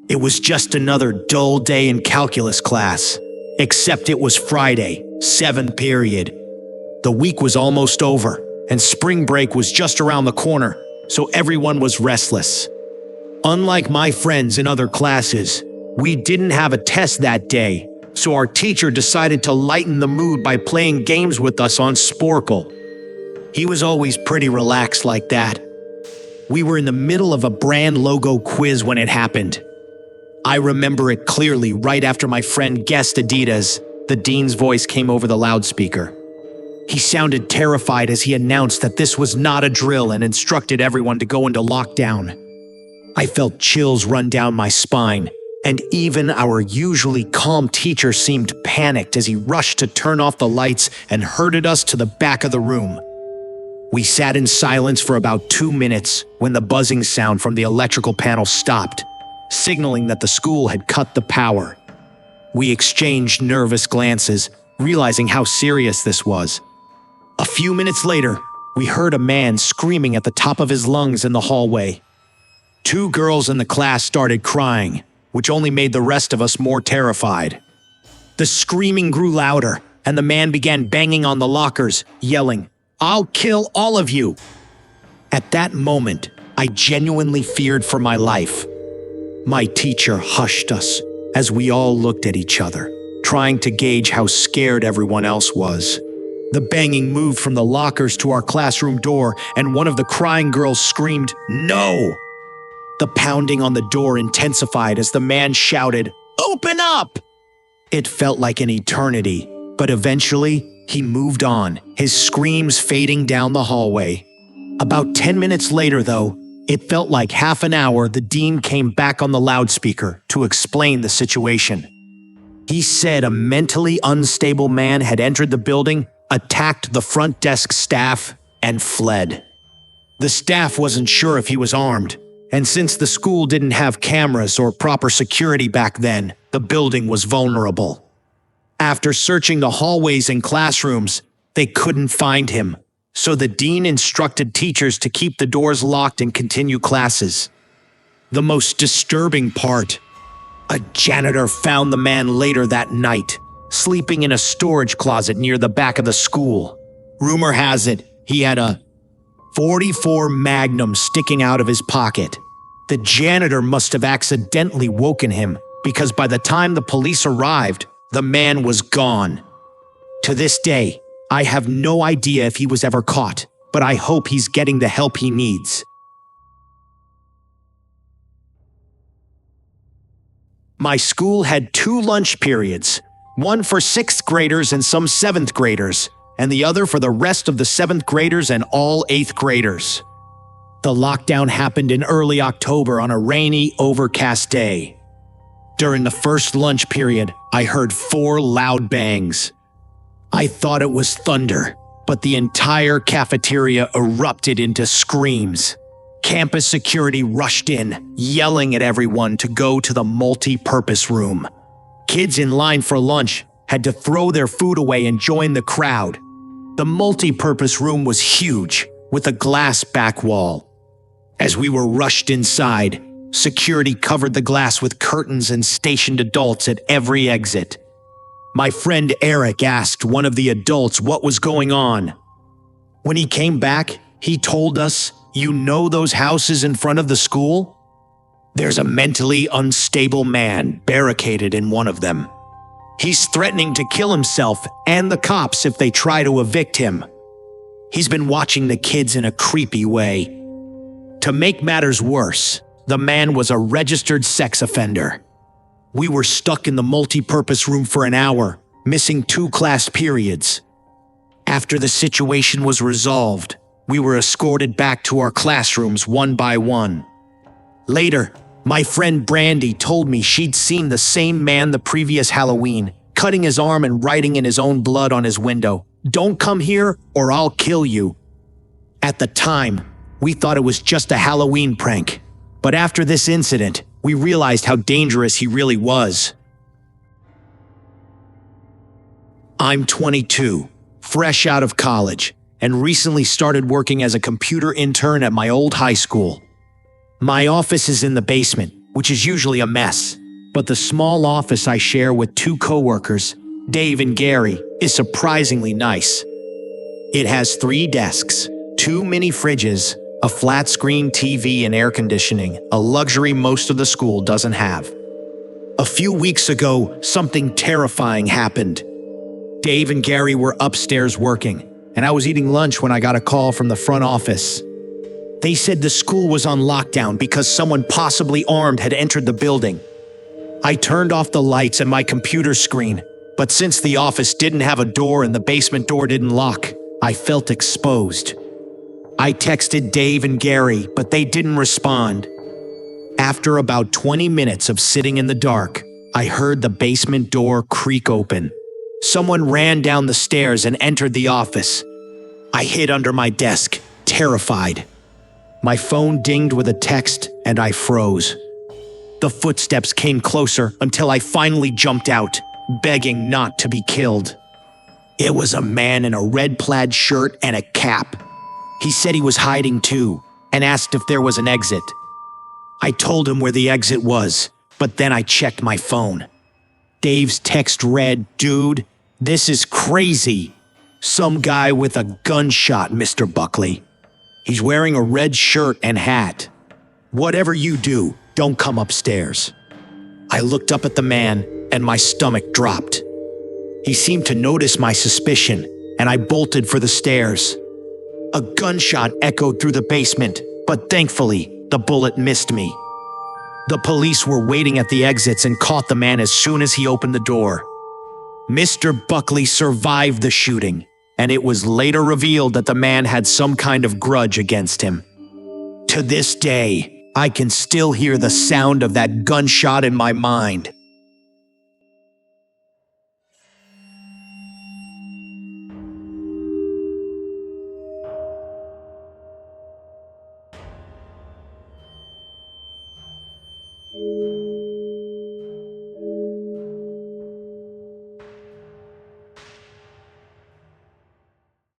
It was just another dull day in calculus class, except it was Friday, 7th period. The week was almost over, and spring break was just around the corner, so everyone was restless. Unlike my friends in other classes, we didn't have a test that day, so our teacher decided to lighten the mood by playing games with us on Sporkle. He was always pretty relaxed like that. We were in the middle of a brand logo quiz when it happened. I remember it clearly right after my friend guessed Adidas, the dean's voice came over the loudspeaker. He sounded terrified as he announced that this was not a drill and instructed everyone to go into lockdown. I felt chills run down my spine, and even our usually calm teacher seemed panicked as he rushed to turn off the lights and herded us to the back of the room. We sat in silence for about 2 minutes when the buzzing sound from the electrical panel stopped, signaling that the school had cut the power. We exchanged nervous glances, realizing how serious this was. A few minutes later, we heard a man screaming at the top of his lungs in the hallway. 2 girls in the class started crying, which only made the rest of us more terrified. The screaming grew louder, and the man began banging on the lockers, yelling, "I'll kill all of you!" At that moment, I genuinely feared for my life. My teacher hushed us as we all looked at each other, trying to gauge how scared everyone else was. The banging moved from the lockers to our classroom door, and one of the crying girls screamed, "No!" The pounding on the door intensified as the man shouted, "Open up!" It felt like an eternity, but eventually, he moved on, his screams fading down the hallway. About 10 minutes later, though, it felt like half an hour, the dean came back on the loudspeaker to explain the situation. He said a mentally unstable man had entered the building, attacked the front desk staff, and fled. The staff wasn't sure if he was armed, and since the school didn't have cameras or proper security back then, the building was vulnerable. After searching the hallways and classrooms, they couldn't find him, so the dean instructed teachers to keep the doors locked and continue classes. The most disturbing part: a janitor found the man later that night, sleeping in a storage closet near the back of the school. Rumor has it, he had a .44 Magnum sticking out of his pocket. The janitor must have accidentally woken him, because by the time the police arrived, the man was gone. To this day, I have no idea if he was ever caught, but I hope he's getting the help he needs. My school had 2 lunch periods, one for 6th graders and some 7th graders, and the other for the rest of the 7th graders and all 8th graders. The lockdown happened in early October on a rainy, overcast day. During the first lunch period, I heard 4 loud bangs. I thought it was thunder, but the entire cafeteria erupted into screams. Campus security rushed in, yelling at everyone to go to the multi-purpose room. Kids in line for lunch had to throw their food away and join the crowd. The multi-purpose room was huge, with a glass back wall. As we were rushed inside, security covered the glass with curtains and stationed adults at every exit. My friend Eric asked one of the adults what was going on. When he came back, he told us, "You know those houses in front of the school? There's a mentally unstable man barricaded in one of them. He's threatening to kill himself and the cops if they try to evict him. He's been watching the kids in a creepy way." To make matters worse, the man was a registered sex offender. We were stuck in the multi-purpose room for an hour, missing 2 class periods. After the situation was resolved, we were escorted back to our classrooms one by one. Later, my friend Brandy told me she'd seen the same man the previous Halloween, cutting his arm and writing in his own blood on his window, "Don't come here or I'll kill you." At the time, we thought it was just a Halloween prank, but after this incident, we realized how dangerous he really was. I'm 22, fresh out of college, and recently started working as a computer intern at my old high school. My office is in the basement, which is usually a mess, but the small office I share with two coworkers, Dave and Gary, is surprisingly nice. It has 3 desks, 2 mini fridges, a flat-screen TV and air conditioning, a luxury most of the school doesn't have. A few weeks ago, something terrifying happened. Dave and Gary were upstairs working, and I was eating lunch when I got a call from the front office. They said the school was on lockdown because someone possibly armed had entered the building. I turned off the lights and my computer screen, but since the office didn't have a door and the basement door didn't lock, I felt exposed. I texted Dave and Gary, but they didn't respond. After about 20 minutes of sitting in the dark, I heard the basement door creak open. Someone ran down the stairs and entered the office. I hid under my desk, terrified. My phone dinged with a text, and I froze. The footsteps came closer until I finally jumped out, begging not to be killed. It was a man in a red plaid shirt and a cap. He said he was hiding too, and asked if there was an exit. I told him where the exit was, but then I checked my phone. Dave's text read, "Dude, this is crazy. Some guy with a gunshot, Mr. Buckley. He's wearing a red shirt and hat. Whatever you do, don't come upstairs." I looked up at the man, and my stomach dropped. He seemed to notice my suspicion, and I bolted for the stairs. A gunshot echoed through the basement, but thankfully, the bullet missed me. The police were waiting at the exits and caught the man as soon as he opened the door. Mr. Buckley survived the shooting, and it was later revealed that the man had some kind of grudge against him. To this day, I can still hear the sound of that gunshot in my mind.